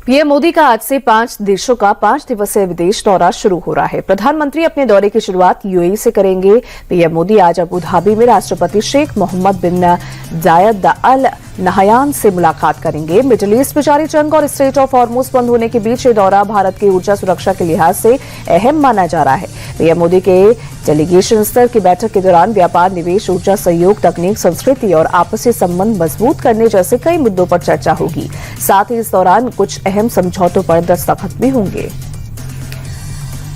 PM Modi का आज से 5 देशों का 5 दिवसीय विदेश दौरा शुरू हो रहा है। प्रधानमंत्री अपने दौरे की शुरुआत यूएई से करेंगे। पीएम मोदी आज अबू धाबी में राष्ट्रपति शेख मोहम्मद बिन जायद अल नहयान से मुलाकात करेंगे। मिडिल ईस्ट में जारी जंग और स्ट्रेट ऑफ हॉर्मुज बंद होने के बीच ये दौरा भारत की ऊर्जा सुरक्षा के लिहाज से अहम माना जा रहा है। पीएम मोदी के डेलीगेशन स्तर की बैठक के दौरान व्यापार, निवेश, ऊर्जा सहयोग, तकनीक, संस्कृति और आपसी संबंध मजबूत करने जैसे कई मुद्दों पर चर्चा होगी। साथ ही इस दौरान कुछ अहम समझौतों पर दस्तखत भी होंगे।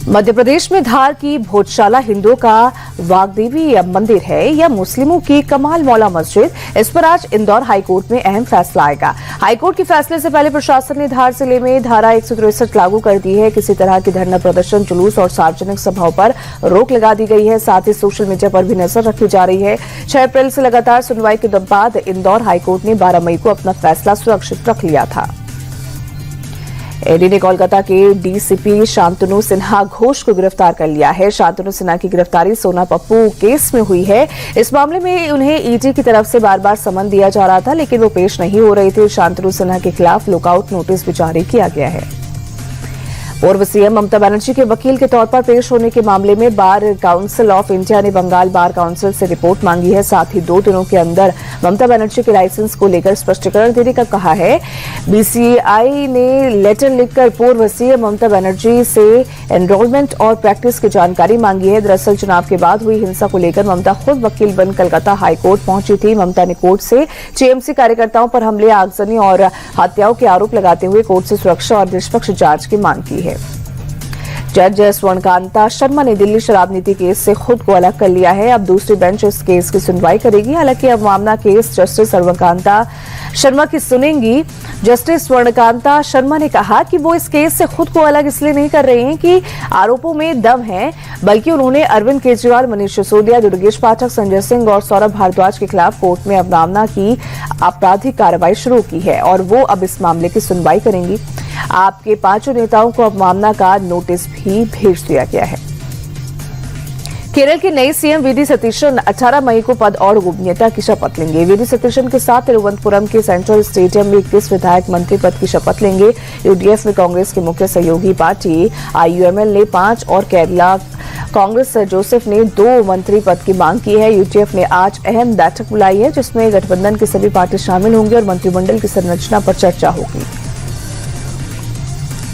मध्य प्रदेश में धार की भोजशाला हिंदुओं का वाग्देवी मंदिर है या मुस्लिमों की कमाल मौला मस्जिद? इस पर आज इंदौर हाईकोर्ट में अहम फैसला आएगा। हाईकोर्ट के फैसले से पहले प्रशासन ने धार जिले में धारा 163 लागू कर दी है। किसी तरह की धरना प्रदर्शन, जुलूस और सार्वजनिक सभाओं पर रोक लगा दी गई है। साथ ही सोशल मीडिया पर भी नजर रखी जा रही है। 6 अप्रैल से लगातार सुनवाई के बाद इंदौर हाईकोर्ट ने 12 मई को अपना फैसला सुरक्षित रख लिया था। ईडी ने कोलकाता के डीसीपी शांतनु सिन्हा घोष को गिरफ्तार कर लिया है। शांतनु सिन्हा की गिरफ्तारी सोना पप्पू केस में हुई है। इस मामले में उन्हें ईडी की तरफ से बार बार समन दिया जा रहा था, लेकिन वो पेश नहीं हो रहे थे। शांतनु सिन्हा के खिलाफ लुकआउट नोटिस भी जारी किया गया है। पूर्व सीएम ममता बनर्जी के वकील के तौर पर पेश होने के मामले में बार काउंसिल ऑफ इंडिया ने बंगाल बार काउंसिल से रिपोर्ट मांगी है। साथ ही 2 दिनों के अंदर ममता बनर्जी के लाइसेंस को लेकर स्पष्टीकरण देने का कहा है। बीसीआई ने लेटर लिखकर पूर्व सीएम ममता बनर्जी से एनरोलमेंट और प्रैक्टिस की जानकारी मांगी है। दरअसल चुनाव के बाद हुई हिंसा को लेकर ममता खुद वकील बन कलकत्ता हाईकोर्ट पहुंची थी। ममता ने कोर्ट से टीएमसी कार्यकर्ताओं पर हमले, आगजनी और हत्याओं के आरोप लगाते हुए कोर्ट से सुरक्षा और निष्पक्ष जांच की मांग की है। जज स्वर्णकांता शर्मा ने दिल्ली शराब नीति केस से खुद को अलग कर लिया है। अब दूसरी बेंच इस केस की सुनवाई करेगी। हालांकि अवमानना केस जस्टिस स्वर्णकांता शर्मा की सुनेंगी। जस्टिस स्वर्णकांता शर्मा ने कहा कि वो इस केस से खुद को अलग इसलिए नहीं कर रहे हैं कि आरोपों में दम है, बल्कि उन्होंने अरविंद केजरीवाल, मनीष सिसोदिया, दुर्गेश पाठक, संजय सिंह और सौरभ भारद्वाज के खिलाफ कोर्ट में अवमानना की आपराधिक कार्रवाई शुरू की है और वो अब इस मामले की सुनवाई करेंगी। आपके 5 नेताओं को अवमानना का नोटिस भी भेज दिया गया है। केरल के नए सीएम वीडी सतीशन 18 मई को पद और गोपनीयता की शपथ लेंगे। वीडी सतीशन के साथ तिरुवनंतपुरम के सेंट्रल स्टेडियम में 21 विधायक मंत्री पद की शपथ लेंगे। यूडीएफ में कांग्रेस के मुख्य सहयोगी पार्टी आईयूएमएल ने 5 और केरला कांग्रेस जोसेफ ने 2 मंत्री पद की मांग की है। यूडीएफ ने आज अहम बैठक बुलाई है, जिसमें गठबंधन की सभी पार्टी शामिल होंगी और मंत्रिमंडल की संरचना पर चर्चा होगी।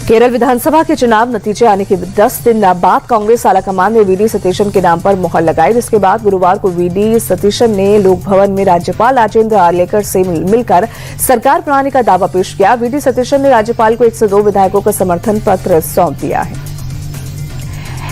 केरल विधानसभा के चुनाव नतीजे आने के 10 दिन बाद कांग्रेस आलाकमान ने वीडी सतीशन के नाम पर मुहर लगाई, जिसके बाद गुरुवार को वीडी सतीशन ने लोक भवन में राज्यपाल राजेंद्र आर्लेकर से मिलकर सरकार बनाने का दावा पेश किया। वीडी सतीशन ने राज्यपाल को 102 विधायकों का समर्थन पत्र सौंप दिया है।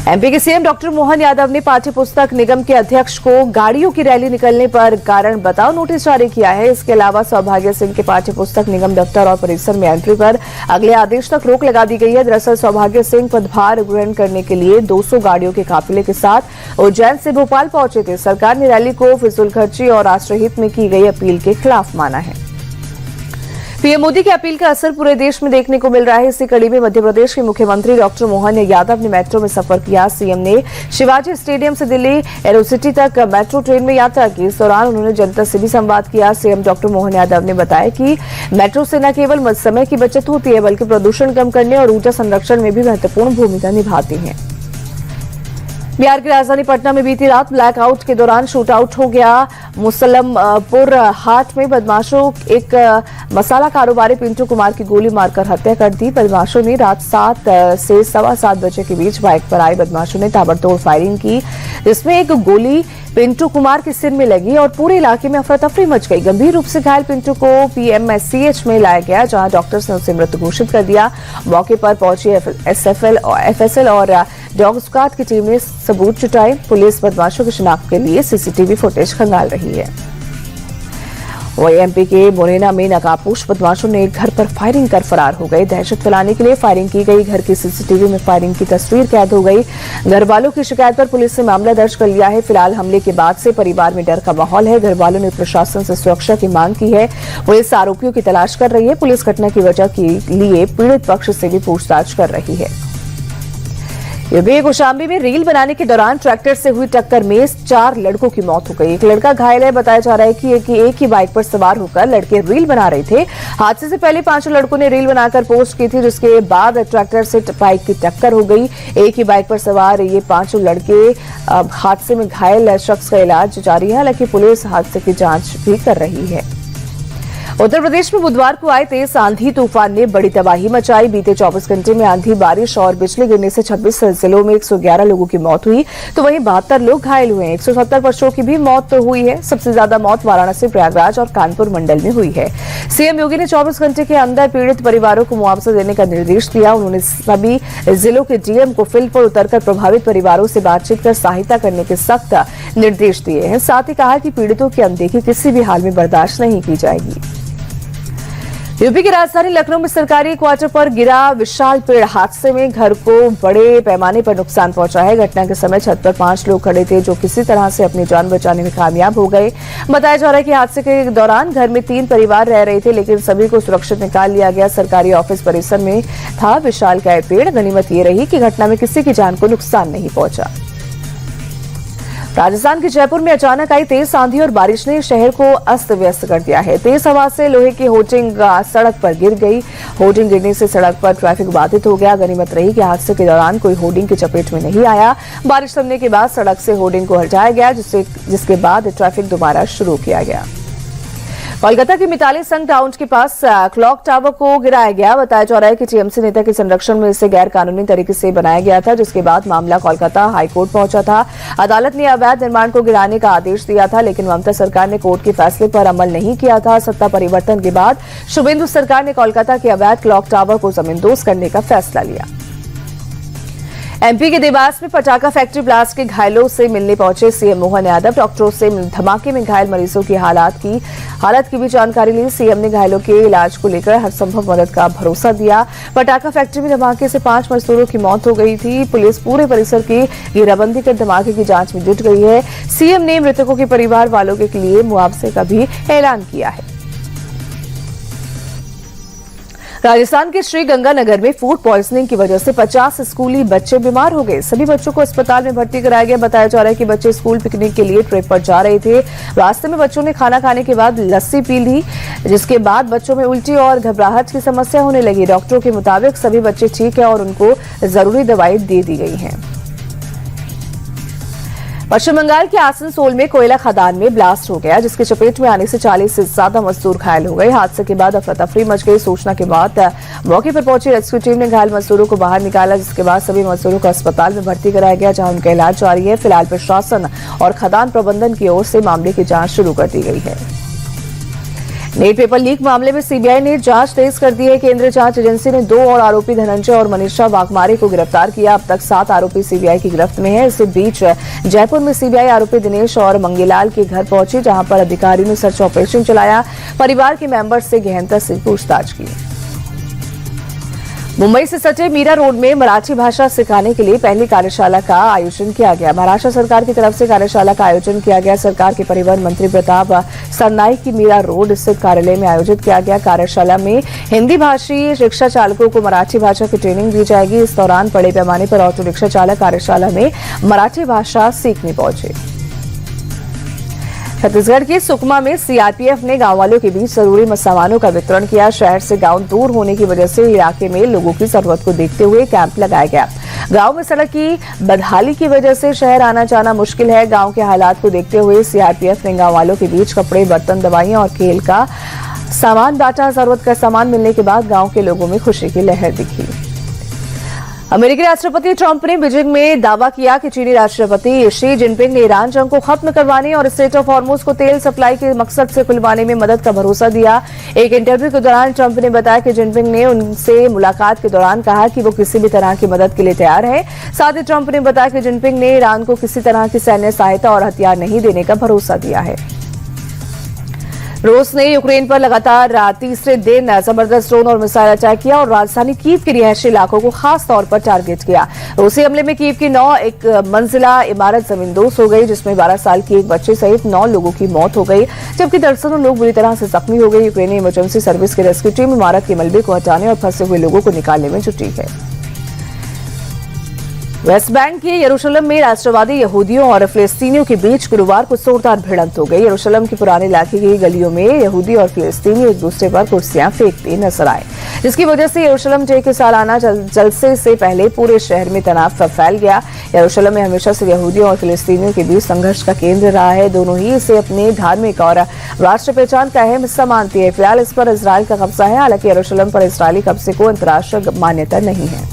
एमपी के सीएम डॉक्टर मोहन यादव ने पाठ्य पुस्तक निगम के अध्यक्ष को गाड़ियों की रैली निकलने पर कारण बताओ नोटिस जारी किया है। इसके अलावा सौभाग्य सिंह के पाठ्य पुस्तक निगम दफ्तर और परिसर में एंट्री पर अगले आदेश तक रोक लगा दी गई है। दरअसल सौभाग्य सिंह पदभार ग्रहण करने के लिए 200 गाड़ियों के काफिले के साथ उज्जैन से भोपाल पहुंचे थे। सरकार ने रैली को फिजूलखर्ची और राष्ट्रहित में की गई अपील के खिलाफ माना है। पीएम मोदी की अपील का असर पूरे देश में देखने को मिल रहा है। इसी कड़ी में मध्य प्रदेश के मुख्यमंत्री डॉक्टर मोहन यादव ने मेट्रो में सफर किया। सीएम ने शिवाजी स्टेडियम से दिल्ली एरोसिटी तक मेट्रो ट्रेन में यात्रा की। इस दौरान उन्होंने जनता से भी संवाद किया। सीएम डॉक्टर मोहन यादव ने बताया कि मेट्रो से न केवल समय की बचत होती है, बल्कि प्रदूषण कम करने और ऊर्जा संरक्षण में भी महत्वपूर्ण भूमिका निभाती है। बिहार की राजधानी पटना में बीती रात ब्लैकआउट के दौरान शूट आउट हो गया। मुसल्लमपुर हाट में बदमाशों एक मसाला कारोबारी पिंटू कुमार की गोली मारकर हत्या कर दी। बदमाशों ने रात 7 से 7:15 बजे के बीच बाइक पर आए बदमाशों ने ताबड़तोड़ फायरिंग की, जिसमें एक गोली पिंटू कुमार के सिर में लगी और पूरे इलाके में अफरा तफरी मच गई। गंभीर रूप से घायल पिंटू को पीएमसीएच में लाया गया, जहां डॉक्टर्स ने उसे मृत घोषित कर दिया। मौके पर पहुंची एफएसएल और डॉग स्क्वाड की टीम ने सबूत जुटाए। पुलिस बदमाशों की शिनाख्त के लिए सीसीटीवी फुटेज खंगाल रही है। वहीं एमपी के मोरेना में नकाबपोश बदमाशों ने एक घर पर फायरिंग कर फरार हो गए। दहशत फैलाने के लिए फायरिंग की गई। घर की सीसीटीवी में फायरिंग की तस्वीर कैद हो गई। घर वालों की शिकायत पर पुलिस ने मामला दर्ज कर लिया है। फिलहाल हमले के बाद से परिवार में डर का माहौल है। घर वालों ने प्रशासन से सुरक्षा की मांग की है। पुलिस आरोपियों की तलाश कर रही है। पुलिस घटना की वजह के लिए पीड़ित पक्ष से भी पूछताछ कर रही है। यूपी कौशाम्बी में रील बनाने के दौरान ट्रैक्टर से हुई टक्कर में 4 लड़कों की मौत हो गई। एक लड़का घायल है। बताया जा रहा है कि एक ही बाइक पर सवार होकर लड़के रील बना रहे थे। हादसे से पहले 5 लड़कों ने रील बनाकर पोस्ट की थी, जिसके बाद ट्रैक्टर से बाइक की टक्कर हो गई। एक ही बाइक पर सवार ये 5 लड़के हादसे में घायल शख्स का इलाज जारी है। हालांकि पुलिस हादसे की जांच भी कर रही है। उत्तर प्रदेश में बुधवार को आए तेज आंधी तूफान ने बड़ी तबाही मचाई। बीते 24 घंटे में आंधी, बारिश और बिजली गिरने से 26 जिलों में 111 लोगों की मौत हुई, तो वहीं 72 लोग घायल हुए हैं। 170 बच्चों की भी मौत हुई है। सबसे ज्यादा मौत वाराणसी, प्रयागराज और कानपुर मंडल में हुई है। सीएम योगी ने 24 घंटे के अंदर पीड़ित परिवारों को मुआवजा देने का निर्देश दिया। उन्होंने सभी जिलों के डीएम को फील्ड पर उतरकर प्रभावित परिवारों से बातचीत कर सहायता करने के सख्त निर्देश दिए हैं। साथ ही कहा कि पीड़ितों की अनदेखी किसी भी हाल में बर्दाश्त नहीं की जाएगी। यूपी की राजधानी लखनऊ में सरकारी क्वार्टर पर गिरा विशाल पेड़, हादसे में घर को बड़े पैमाने पर नुकसान पहुंचा है। घटना के समय छत पर 5 लोग खड़े थे, जो किसी तरह से अपनी जान बचाने में कामयाब हो गए। बताया जा रहा है कि हादसे के दौरान घर में 3 परिवार रह रहे थे, लेकिन सभी को सुरक्षित निकाल लिया गया। सरकारी ऑफिस परिसर में था विशालकाय पेड़। गनीमत ये रही कि घटना में किसी की जान को नुकसान नहीं पहुंचा। राजस्थान के जयपुर में अचानक आई तेज आंधी और बारिश ने शहर को अस्त व्यस्त कर दिया है। तेज हवा से लोहे की होर्डिंग सड़क पर गिर गई। होर्डिंग गिरने से सड़क पर ट्रैफिक बाधित हो गया। गनीमत रही कि हादसे के दौरान कोई होर्डिंग की चपेट में नहीं आया। बारिश थमने के बाद सड़क से होर्डिंग को हटाया गया, जिसके बाद ट्रैफिक दोबारा शुरू किया गया। कोलकाता के मिताली संघ टाउन के पास क्लॉक टावर को गिराया गया। बताया जा रहा है कि टीएमसी नेता के संरक्षण में इसे गैर कानूनी तरीके से बनाया गया था, जिसके बाद मामला कोलकाता हाईकोर्ट पहुंचा था। अदालत ने अवैध निर्माण को गिराने का आदेश दिया था, लेकिन ममता सरकार ने कोर्ट के फैसले पर अमल नहीं किया था। सत्ता परिवर्तन के बाद शुभेंदु सरकार ने कोलकाता के अवैध क्लॉक टावर को जमींदोज करने का फैसला लिया। एमपी के देवास में पटाखा फैक्ट्री ब्लास्ट के घायलों से मिलने पहुंचे सीएम मोहन यादव। डॉक्टरों से धमाके में घायल मरीजों की हालत की भी जानकारी ली। सीएम ने घायलों के इलाज को लेकर हर संभव मदद का भरोसा दिया। पटाखा फैक्ट्री में धमाके से 5 मजदूरों की मौत हो गई थी। पुलिस पूरे परिसर की घेराबंदी कर धमाके की जांच में जुट गई है। सीएम ने मृतकों के परिवार वालों के लिए मुआवजे का भी ऐलान किया है। राजस्थान के श्रीगंगानगर में फूड पॉइजनिंग की वजह से 50 स्कूली बच्चे बीमार हो गए। सभी बच्चों को अस्पताल में भर्ती कराया गया। बताया जा रहा है कि बच्चे स्कूल पिकनिक के लिए ट्रिप पर जा रहे थे। रास्ते में बच्चों ने खाना खाने के बाद लस्सी पी ली, जिसके बाद बच्चों में उल्टी और घबराहट की समस्या होने लगी। डॉक्टरों के मुताबिक सभी बच्चे ठीक है और उनको जरूरी दवाई दे दी गई है। पश्चिम बंगाल के आसनसोल में कोयला खदान में ब्लास्ट हो गया, जिसकी चपेट में आने से 40 से ज्यादा मजदूर घायल हो गए। हादसे के बाद अफरा तफरी मच गई। सूचना के बाद मौके पर पहुंची रेस्क्यू टीम ने घायल मजदूरों को बाहर निकाला, जिसके बाद सभी मजदूरों को अस्पताल में भर्ती कराया गया, जहां उनका इलाज जारी है। फिलहाल प्रशासन और खदान प्रबंधन की ओर से मामले की जांच शुरू कर दी गई है। नेट पेपर लीक मामले में सीबीआई ने जांच तेज कर दी है। केंद्रीय जांच एजेंसी ने 2 और आरोपी धनंजय और मनीषा वाघमारे को गिरफ्तार किया। अब तक 7 आरोपी सीबीआई की गिरफ्त में है। इसी बीच जयपुर में सीबीआई आरोपी दिनेश और मंगीलाल के घर पहुंची, जहां पर अधिकारियों ने सर्च ऑपरेशन चलाया। परिवार के मेंबर से गहनता से पूछताछ की। मुंबई से सटे मीरा रोड में मराठी भाषा सिखाने के लिए पहली कार्यशाला का आयोजन किया गया। महाराष्ट्र सरकार की तरफ से कार्यशाला का आयोजन किया गया। सरकार के परिवहन मंत्री प्रताप सरनाईक की मीरा रोड स्थित कार्यालय में आयोजित किया गया। कार्यशाला में हिंदी भाषी रिक्शा चालकों को मराठी भाषा की ट्रेनिंग दी जाएगी। इस दौरान बड़े पैमाने पर ऑटो रिक्शा चालक कार्यशाला में मराठी भाषा सीखने पहुंचे। छत्तीसगढ़ के सुकमा में सीआरपीएफ ने गांव वालों के बीच जरूरी सामानों का वितरण किया। शहर से गांव दूर होने की वजह से इलाके में लोगों की जरूरत को देखते हुए कैंप लगाया गया। गांव में सड़क की बदहाली की वजह से शहर आना जाना मुश्किल है। गांव के हालात को देखते हुए सीआरपीएफ ने गांव वालों के बीच कपड़े, बर्तन, दवाइयां और खेल का सामान बांटा। जरूरत का सामान मिलने के बाद गांव के लोगों में खुशी की लहर दिखी। अमेरिकी राष्ट्रपति ट्रंप ने बीजिंग में दावा किया कि चीनी राष्ट्रपति शी जिनपिंग ने ईरान जंग को खत्म करवाने और स्ट्रेट ऑफ हॉर्मुज को तेल सप्लाई के मकसद से खुलवाने में मदद का भरोसा दिया। एक इंटरव्यू के दौरान ट्रंप ने बताया कि जिनपिंग ने उनसे मुलाकात के दौरान कहा कि वो किसी भी तरह की मदद के लिए तैयार है। साथ ही ट्रंप ने बताया कि जिनपिंग ने ईरान को किसी तरह की सैन्य सहायता और हथियार नहीं देने का भरोसा दिया है। रूस ने यूक्रेन पर लगातार तीसरे दिन जबरदस्त ड्रोन और मिसाइल अटैक किया और राजधानी कीव के रिहायशी इलाकों को खास तौर पर टारगेट किया। रूसी हमले में कीव की 9 एक मंजिला इमारत जमींदोज हो गई, जिसमें 12 साल की एक बच्चे सहित 9 लोगों की मौत हो गई, जबकि दर्जनों लोग बुरी तरह से जख्मी हो गए। यूक्रेनी इमरजेंसी सर्विस की रेस्क्यू टीम इमारत के मलबे को हटाने और फंसे हुए लोगों को निकालने में जुटी है। वेस्ट बैंक के यरूशलेम में राष्ट्रवादी यहूदियों और फिलिस्तीनियों के बीच गुरुवार को जोरदार भिड़ंत हो गई। यरूशलेम के पुराने इलाके की गलियों में यहूदी और फिलिस्तीनी एक दूसरे पर कुर्सियां फेंकते नजर आए, जिसकी वजह से यरूशलेम डे के सालाना जलसे से पहले पूरे शहर में तनाव फैल गया। यरूशलेम में हमेशा से यहूदियों और फिलिस्तीनियों के बीच संघर्ष का केंद्र रहा है। दोनों ही इसे अपने धार्मिक और राष्ट्रीय पहचान का अहम हिस्सा मानती है। फिलहाल इस पर इजरायल का कब्जा है, हालांकि यरूशलेम पर इजरायली कब्जे को अंतर्राष्ट्रीय मान्यता नहीं है।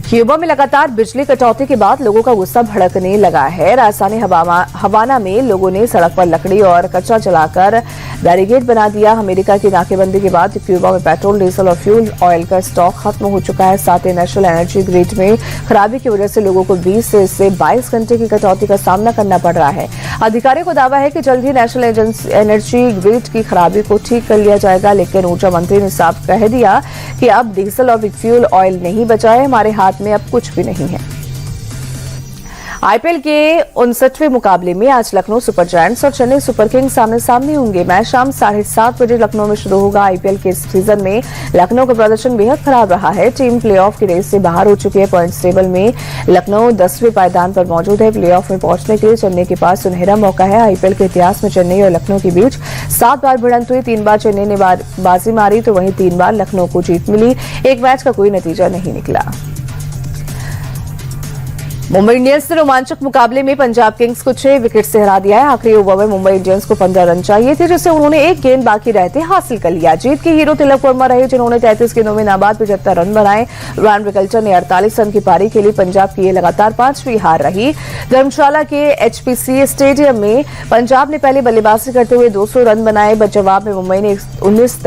क्यूबा में लगातार बिजली कटौती के बाद लोगों का गुस्सा भड़कने लगा है। राजधानी हवाना में लोगों ने सड़क पर लकड़ी और कचरा जलाकर बैरिकेड बना दिया। अमेरिका की नाकेबंदी के बाद क्यूबा में पेट्रोल, डीजल और फ्यूल ऑयल का स्टॉक खत्म हो चुका है। साथ ही नेशनल एनर्जी ग्रिड में खराबी की वजह से लोगों को 20 से 22 घंटे की कटौती का सामना करना पड़ रहा है। अधिकारियों को दावा है कि जल्द ही नेशनल एनर्जी ग्रिड की खराबी को ठीक कर लिया जाएगा, लेकिन ऊर्जा मंत्री ने साफ कह दिया कि अब डीजल और फ्यूल ऑयल नहीं बचा है, हमारे हाथ में अब कुछ भी नहीं है। आईपीएल के 59वें मुकाबले में आज लखनऊ सुपर जायंट्स और चेन्नई सुपर किंग्स आमने सामने होंगे। मैच शाम 7:30 बजे लखनऊ में शुरू होगा। आईपीएल के इस सीजन में लखनऊ का प्रदर्शन बेहद खराब रहा है। टीम प्लेऑफ की रेस से बाहर हो चुकी है। पॉइंट्स टेबल में लखनऊ 10वें पायदान पर मौजूद है। प्लेऑफ में पहुंचने के लिए चेन्नई के पास सुनहरा मौका है। आईपीएल के इतिहास में चेन्नई और लखनऊ के बीच 7 बार भिड़ंत हुई। 3 बार चेन्नई ने बाजी मारी तो वहीं 3 बार लखनऊ को जीत मिली। एक मैच का कोई नतीजा नहीं निकला। मुंबई इंडियंस ने रोमांचक मुकाबले में पंजाब किंग्स को 6 विकेट से हरा दिया है। आखिरी ओवर में मुंबई इंडियंस को 15 रन चाहिए थे, जिसे उन्होंने एक गेंद बाकी रहते हासिल कर लिया। जीत के हीरो तिलक वर्मा रहे, जिन्होंने 33 गेंदों में नाबाद 75 रन बनाए। रॉन विकल्चर ने 48 रन की पारी खेली। पंजाब की ये लगातार 5वीं हार रही। धर्मशाला के एचपीसीए स्टेडियम में पंजाब ने पहले बल्लेबाजी करते हुए 200 रन बनाए, बट जवाब में मुंबई ने 19